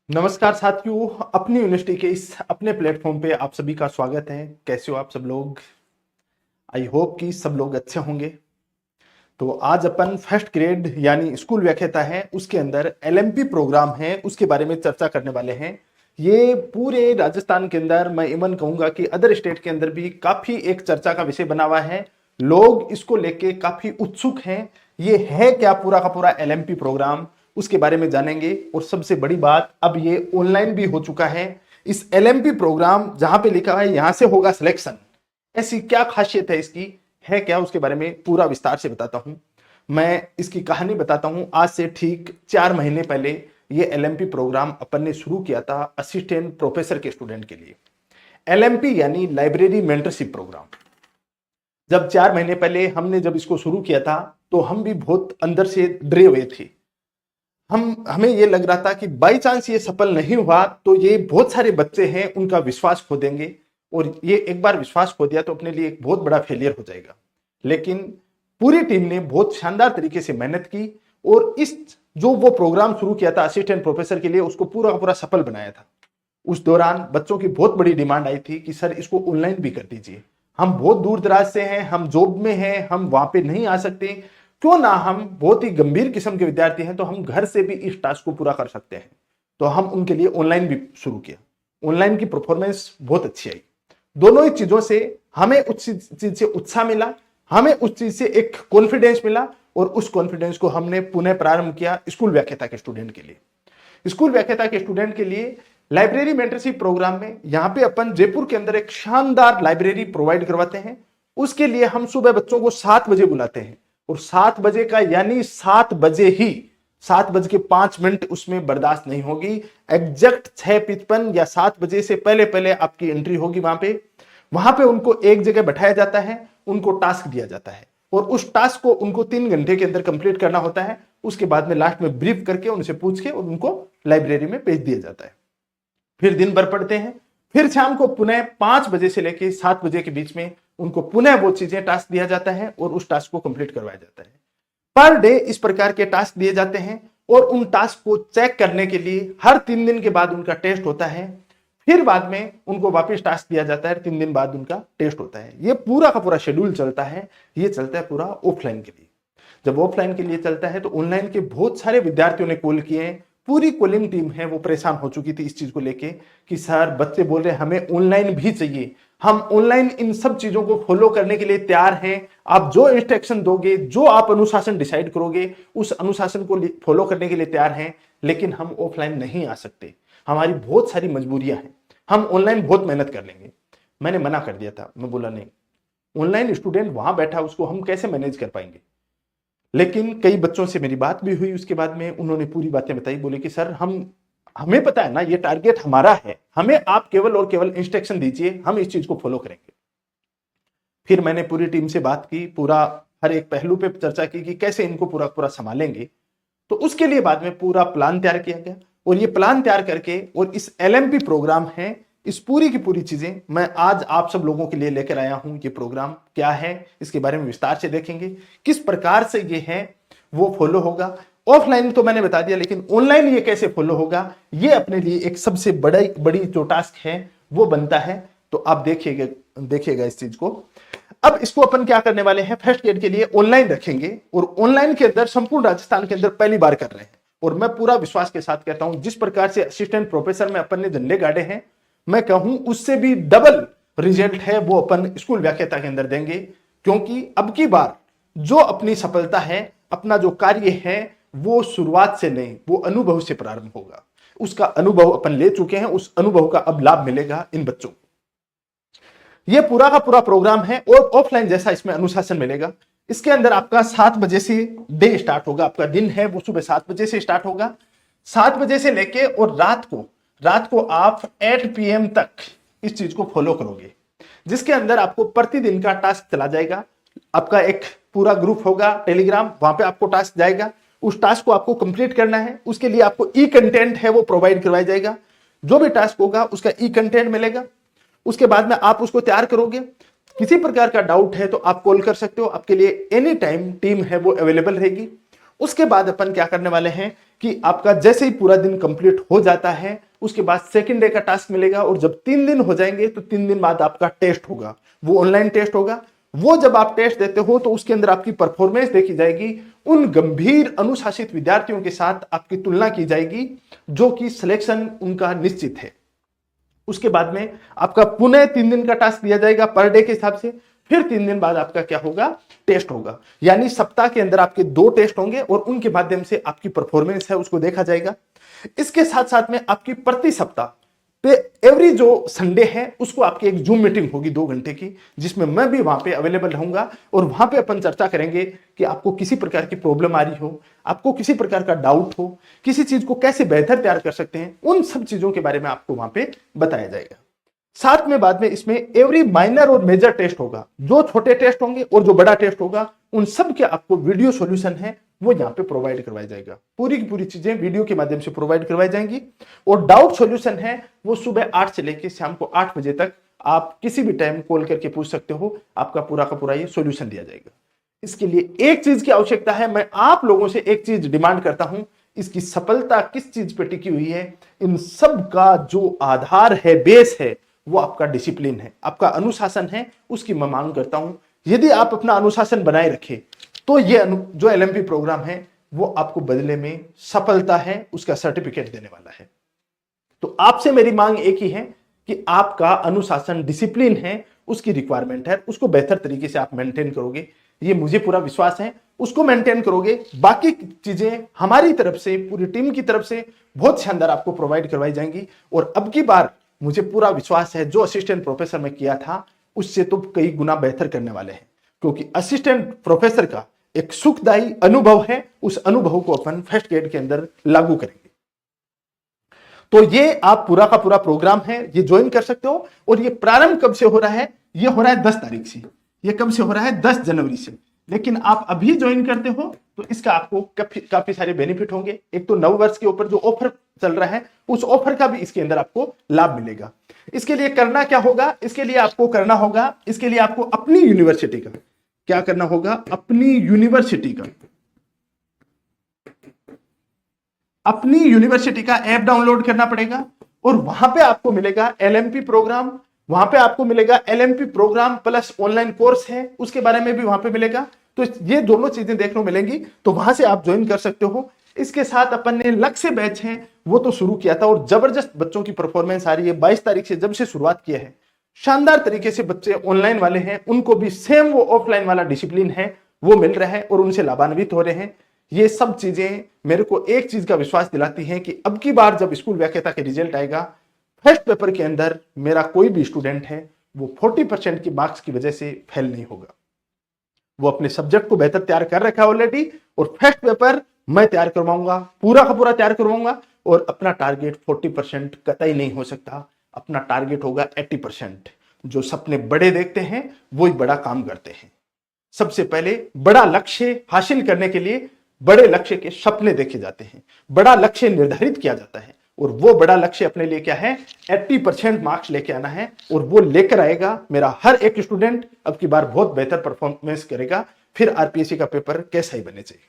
नमस्कार साथियों, अपनी यूनिवर्सिटी के इस अपने प्लेटफॉर्म पे आप सभी का स्वागत है। कैसे हो आप सब लोग? आई होप कि सब लोग अच्छे होंगे। तो आज अपन फर्स्ट ग्रेड यानी स्कूल व्याख्याता है उसके अंदर एलएमपी प्रोग्राम है उसके बारे में चर्चा करने वाले हैं। ये पूरे राजस्थान के अंदर, मैं इवन कहूंगा कि अदर स्टेट के अंदर भी काफी एक चर्चा का विषय बना हुआ है। लोग इसको लेके काफी उत्सुक हैं। ये है क्या पूरा का पूरा एलएमपी प्रोग्राम, उसके बारे में जानेंगे। और सबसे बड़ी बात, अब ये ऑनलाइन भी हो चुका है। इस एलएमपी प्रोग्राम जहां पे लिखा है यहां से होगा सिलेक्शन, ऐसी क्या खासियत है इसकी, है क्या, उसके बारे में पूरा विस्तार से बताता हूं। मैं इसकी कहानी बताता हूं। आज से ठीक 4 महीने पहले ये एलएमपी प्रोग्राम अपन ने शुरू किया था असिस्टेंट प्रोफेसर के स्टूडेंट के लिए। एलएमपी यानी लाइब्रेरी मेंटरशिप प्रोग्राम। जब 4 महीने पहले हमने जब इसको शुरू किया था तो हम भी बहुत अंदर से डरे हुए थे। हमें ये लग रहा था कि बाई चांस ये सफल नहीं हुआ तो ये बहुत सारे बच्चे हैं उनका विश्वास खो देंगे, और ये एक बार विश्वास खो दिया तो अपने लिए एक बहुत बड़ा फेलियर हो जाएगा। लेकिन पूरी टीम ने बहुत शानदार तरीके से मेहनत की और इस जो वो प्रोग्राम शुरू किया था असिस्टेंट प्रोफेसर के लिए, उसको पूरा का पूरा सफल बनाया था। उस दौरान बच्चों की बहुत बड़ी डिमांड आई थी कि सर इसको ऑनलाइन भी कर दीजिए, हम बहुत दूर दराज से हैं, हम जॉब में हैं, हम वहां पे नहीं आ सकते, क्यों ना, हम बहुत ही गंभीर किस्म के विद्यार्थी हैं तो हम घर से भी इस टास्क को पूरा कर सकते हैं। तो हम उनके लिए ऑनलाइन भी शुरू किया। ऑनलाइन की परफॉर्मेंस बहुत अच्छी आई। दोनों ही चीजों से हमें उस चीज से उत्साह मिला, हमें उस चीज से एक कॉन्फिडेंस मिला, और उस कॉन्फिडेंस को हमने पुनः प्रारंभ किया स्कूल व्याख्याता के स्टूडेंट के लिए। स्कूल व्याख्याता के स्टूडेंट के लिए लाइब्रेरी मेंटरशिप प्रोग्राम में यहां पे अपन जयपुर के अंदर एक शानदार लाइब्रेरी प्रोवाइड करवाते हैं। उसके लिए हम सुबह बच्चों को 7 बजे बुलाते हैं, और 7 बजे का यानी 7 बजे ही, 7:05 उसमें बर्दाश्त नहीं होगी। एग्जैक्ट 6:55 या 7 बजे से पहले पहले आपकी एंट्री होगी वहां पे उनको एक जगह बैठाया जाता है, उनको टास्क दिया जाता है, और उस टास्क को उनको 3 घंटे के अंदर कंप्लीट करना होता है। उसके बाद में लास्ट में ब्रीफ करके उनसे पूछ के और उनको लाइब्रेरी में भेज दिया जाता है। फिर दिन भर पढ़ते हैं, फिर शाम को पुनः 5 बजे से लेकर 7 बजे के बीच में उनको पुनः वो चीजें टास्क दिया जाता है और उस टास्क को कंप्लीट करवाया जाता है। पर डे इस प्रकार के टास्क दिए जाते हैं, और उन टास्क को चेक करने के लिए हर 3 दिन के बाद उनका टेस्ट होता है। फिर बाद में उनको वापस टास्क दिया जाता है, 3 दिन बाद उनका टेस्ट होता है। ये पूरा का पूरा शेड्यूल चलता है। ये चलता है पूरा ऑफलाइन के लिए। जब ऑफलाइन के लिए चलता है तो ऑनलाइन के बहुत सारे विद्यार्थियों ने कॉल किए हैं। पूरी कॉलिंग टीम है वो परेशान हो चुकी थी इस चीज को लेके कि सर बच्चे बोल रहे हमें ऑनलाइन भी चाहिए, हम ऑनलाइन इन सब चीजों को फॉलो करने के लिए तैयार हैं। आप जो इंस्ट्रक्शन दोगे, जो आप अनुशासन डिसाइड करोगे, उस अनुशासन को फॉलो करने के लिए तैयार हैं, लेकिन हम ऑफलाइन नहीं आ सकते, हमारी बहुत सारी मजबूरियां हैं, हम ऑनलाइन बहुत मेहनत कर लेंगे। मैंने मना कर दिया था, मैं बोला नहीं, ऑनलाइन स्टूडेंट वहां बैठा उसको हम कैसे मैनेज कर पाएंगे। लेकिन कई बच्चों से मेरी बात भी हुई उसके बाद में, उन्होंने पूरी बातें बताई। बोले कि सर हमें पता है ना, ये टारगेट हमारा है, हमें आप केवल और केवल इंस्ट्रक्शन दीजिए, हम इस चीज को फॉलो करेंगे। फिर मैंने पूरी टीम से बात की, पूरा हर एक पहलू पे चर्चा की कि कैसे इनको पूरा पूरा संभालेंगे। तो उसके लिए बाद में पूरा प्लान तैयार किया गया, और ये प्लान तैयार करके और इस एलएमपी प्रोग्राम है, इस पूरी की पूरी चीजें मैं आज आप सब लोगों के लिए लेकर आया हूं। ये प्रोग्राम क्या है इसके बारे में विस्तार से देखेंगे, किस प्रकार से ये है वो फॉलो होगा। ऑफलाइन तो मैंने बता दिया, लेकिन ऑनलाइन ये कैसे फॉलो होगा, ये अपने लिए एक सबसे बड़ी जो टास्क है वो बनता है। तो आप देखिएगा इस चीज को। अब इसको अपन क्या करने वाले हैं, फर्स्ट ग्रेड के लिए ऑनलाइन रखेंगे, और ऑनलाइन के अंदर संपूर्ण राजस्थान के अंदर पहली बार कर रहे हैं। और मैं पूरा विश्वास के साथ कहता हूं, जिस प्रकार से असिस्टेंट प्रोफेसर में अपन ने झंडे गाड़े हैं, मैं कहूं उससे भी डबल रिजल्ट है वो अपन स्कूल व्याख्याता के अंदर देंगे। क्योंकि अब की बार जो अपनी सफलता है, अपना जो कार्य है, वो शुरुआत से नहीं, वो अनुभव से प्रारंभ होगा। उसका अनुभव अपन ले चुके हैं, उस अनुभव का अब लाभ मिलेगा इन बच्चों को। ये पूरा का पूरा प्रोग्राम है, और ऑफलाइन जैसा इसमें अनुशासन मिलेगा। इसके अंदर आपका 7 बजे से डे स्टार्ट होगा, आपका दिन है वो सुबह 7 बजे से स्टार्ट होगा। 7 बजे से लेके और रात को आप 8 PM तक इस चीज को फॉलो करोगे, जिसके अंदर आपको प्रतिदिन का टास्क चला जाएगा। आपका एक पूरा ग्रुप होगा टेलीग्राम, वहां पे आपको टास्क जाएगा, उस टास्क को आपको कंप्लीट करना है। उसके लिए आपको ई कंटेंट है वो प्रोवाइड करवाया जाएगा, जो भी टास्क होगा उसका ई कंटेंट मिलेगा। उसके बाद में आप उसको तैयार करोगे। किसी प्रकार का डाउट है तो आप कॉल कर सकते हो, आपके लिए एनी टाइम टीम है वो अवेलेबल रहेगी। उसके बाद अपन क्या करने वाले हैं, कि आपका जैसे ही पूरा दिन कंप्लीट हो जाता है उसके बाद सेकंड डे का टास्क मिलेगा, और जब 3 दिन हो जाएंगे तो 3 दिन बाद आपका टेस्ट होगा, वो ऑनलाइन टेस्ट होगा। वो जब आप टेस्ट देते हो तो उसके अंदर आपकी परफॉर्मेंस देखी जाएगी, उन गंभीर अनुशासित विद्यार्थियों के साथ आपकी तुलना की जाएगी जो कि सिलेक्शन उनका निश्चित है। उसके बाद में आपका पुनः 3 दिन का टास्क दिया जाएगा पर डे के हिसाब से, फिर 3 दिन बाद आपका क्या होगा, टेस्ट होगा। यानी सप्ताह के अंदर आपके 2 टेस्ट होंगे और उनके माध्यम से आपकी परफॉर्मेंस है उसको देखा जाएगा। इसके साथ साथ में आपकी प्रति सप्ताह पे एवरी जो संडे है उसको आपकी एक जूम मीटिंग होगी 2 घंटे की, जिसमें मैं भी वहां पे अवेलेबल रहूंगा और वहां पे अपन चर्चा करेंगे कि आपको किसी प्रकार की प्रॉब्लम आ रही हो, आपको किसी प्रकार का डाउट हो, किसी चीज को कैसे बेहतर तैयार कर सकते हैं, उन सब चीजों के बारे में आपको वहां पे बताया जाएगा। साथ में बाद में इसमें एवरी माइनर और मेजर टेस्ट होगा, जो छोटे टेस्ट होंगे और जो बड़ा टेस्ट होगा उन सब के आपको वीडियो सॉल्यूशन है वो यहाँ पे प्रोवाइड करवाया जाएगा। पूरी की पूरी चीजें वीडियो के माध्यम से प्रोवाइड करवाई जाएंगी, और डाउट सॉल्यूशन है वो सुबह 8 से लेकर शाम को 8 बजे तक आप किसी भी टाइम कॉल करके पूछ सकते हो, आपका पूरा का पूरा ये सॉल्यूशन दिया जाएगा। इसके लिए एक चीज की आवश्यकता है, मैं आप लोगों से एक चीज डिमांड करता हूं, इसकी सफलता किस चीज पे टिकी हुई है, इन सब का जो आधार है, बेस है, वो आपका डिसिप्लिन है, आपका अनुशासन है, उसकी मैं मांग करता हूं। यदि आप अपना अनुशासन बनाए रखें तो ये जो एलएमपी प्रोग्राम है वो आपको बदले में सफलता है उसका सर्टिफिकेट देने वाला है। तो आपसे मेरी मांग एक ही है कि आपका अनुशासन, डिसिप्लिन है, उसकी रिक्वायरमेंट है, उसको बेहतर तरीके से आप मेंटेन करोगे, ये मुझे पूरा विश्वास है, उसको मेंटेन करोगे। बाकी चीजें हमारी तरफ से, पूरी टीम की तरफ से बहुत शानदार आपको प्रोवाइड करवाई जाएंगी। और अब की बार मुझे पूरा विश्वास है जो असिस्टेंट प्रोफेसर में किया था उससे तो कई गुना बेहतर करने वाले हैं, क्योंकि असिस्टेंट प्रोफेसर का एक सुखदायी अनुभव है, उस अनुभव को अपन फर्स्ट ग्रेड के अंदर लागू करेंगे। तो ये आप पूरा का पूरा प्रोग्राम है, ये ज्वाइन कर सकते हो। और ये प्रारंभ कब से हो रहा है, ये हो रहा है 10 तारीख से। ये कब से हो रहा है, 10 जनवरी से। लेकिन आप अभी ज्वाइन करते हो तो इसका आपको काफी सारे बेनिफिट होंगे। एक तो नव वर्ष के ऊपर जो ऑफर चल रहा है उस ऑफर का भी इसके अंदर आपको लाभ मिलेगा। इसके लिए करना क्या होगा, इसके लिए आपको करना होगा, इसके लिए आपको अपनी यूनिवर्सिटी का क्या करना होगा, अपनी यूनिवर्सिटी का ऐप डाउनलोड करना पड़ेगा। और वहां पे आपको मिलेगा एलएमपी प्रोग्राम, वहां पे आपको मिलेगा LMP programme plus online course है, उसके बारे में भी वहां पे मिलेगा। तो ये दोनों चीजें देखने को मिलेंगी, तो वहां से आप ज्वाइन कर सकते हो। इसके साथ अपन ने लक्ष्य बैच है वो तो शुरू किया था और जबरदस्त बच्चों की परफॉर्मेंस आ रही है। 22 तारीख से जब से शुरुआत किया है, शानदार तरीके से बच्चे ऑनलाइन वाले हैं, उनको भी सेम वो ऑफलाइन वाला डिसिप्लिन है वो मिल रहा है और उनसे लाभान्वित हो रहे हैं। ये सब चीजें मेरे को एक चीज का विश्वास दिलाती हैं कि अब की बार जब स्कूल व्याख्याता के रिजल्ट आएगा, फर्स्ट पेपर के अंदर मेरा कोई भी स्टूडेंट है वो 40% की मार्क्स की वजह से फेल नहीं होगा। वो अपने सब्जेक्ट को बेहतर तैयार कर रखा है ऑलरेडी, और फर्स्ट पेपर मैं तैयार करवाऊंगा, पूरा का पूरा तैयार करवाऊंगा। और अपना टारगेट 40% कतई नहीं हो सकता, अपना टारगेट होगा 80%। जो सपने बड़े देखते हैं वो ही बड़ा काम करते हैं। सबसे पहले बड़ा लक्ष्य हासिल करने के लिए बड़े लक्ष्य के सपने देखे जाते हैं, बड़ा लक्ष्य निर्धारित किया जाता है, और वो बड़ा लक्ष्य अपने लिए क्या है, 80% मार्क्स लेके आना है। और वो लेकर आएगा मेरा हर एक स्टूडेंट, अब की बार बहुत बेहतर परफॉर्मेंस करेगा। फिर आरपीएससी का पेपर कैसा ही बने चाहिए।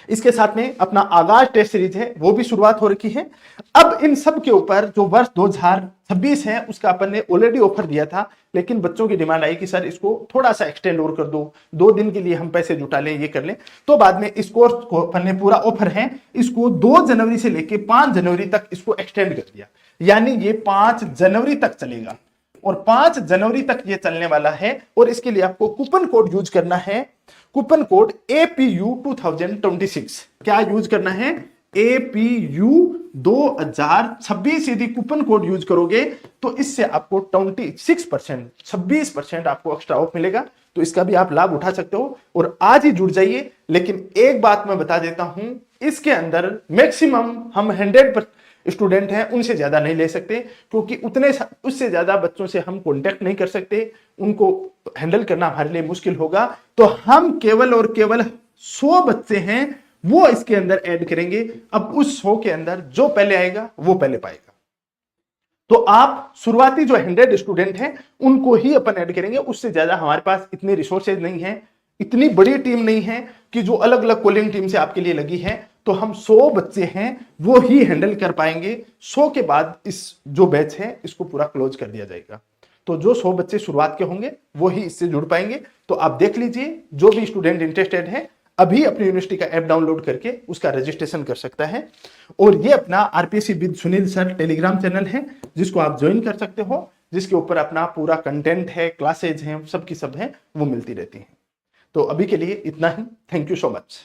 इसके साथ में अपना आगाज टेस्ट सीरीज है वो भी शुरुआत हो रखी है। अब इन सब के ऊपर जो वर्ष 2026 है उसका अपन ने ऑलरेडी ऑफर दिया था, लेकिन बच्चों की डिमांड आई कि सर इसको थोड़ा सा एक्सटेंड और कर दो, 2 दिन के लिए हम पैसे जुटा लें, ये कर लें। तो बाद में इस कोर्स को अपन ने पूरा ऑफर है, इसको 2 जनवरी से लेके 5 जनवरी तक इसको एक्सटेंड कर दिया। यानी ये 5 जनवरी तक चलेगा और 5 जनवरी तक ये चलने वाला है। और इसके लिए आपको कूपन कोड यूज करना है, कूपन कोड APU 2026। क्या यूज करना है, APU 2026। यदि कूपन कोड यूज करोगे तो इससे आपको 26% आपको एक्स्ट्रा ऑफ मिलेगा। तो इसका भी आप लाभ उठा सकते हो और आज ही जुड़ जाइए। लेकिन एक बात मैं बता देता हूं, इसके अंदर मैक्सिमम हम 100 स्टूडेंट हैं, उनसे ज्यादा नहीं ले सकते, क्योंकि उससे ज्यादा बच्चों से हम कांटेक्ट नहीं कर सकते, उनको हैंडल करना हमारे लिए मुश्किल होगा। तो हम केवल और केवल 100 बच्चे हैं वो इसके अंदर ऐड करेंगे। अब उस 100 के अंदर जो पहले आएगा वो पहले पाएगा। तो आप शुरुआती जो 100 स्टूडेंट हैं उनको ही अपन ऐड करेंगे, उससे ज्यादा हमारे पास इतने रिसोर्सेज नहीं है, इतनी बड़ी टीम नहीं है कि जो अलग अलग कॉलिंग टीम से आपके लिए लगी है तो हम 100 बच्चे हैं वो ही हैंडल कर पाएंगे। 100 के बाद इस जो बैच है इसको पूरा क्लोज कर दिया जाएगा। तो जो 100 बच्चे शुरुआत के होंगे वो ही इससे जुड़ पाएंगे। तो आप देख लीजिए, जो भी स्टूडेंट इंटरेस्टेड है अभी अपनी यूनिवर्सिटी का ऐप डाउनलोड करके उसका रजिस्ट्रेशन कर सकता है। और ये अपना RPSC with Sunil sir Telegram channel है जिसको आप ज्वाइन कर सकते हो, जिसके ऊपर अपना पूरा कंटेंट है, क्लासेज हैं, सब की सब है, वो मिलती रहती हैं। तो अभी के लिए इतना ही। Thank you so much.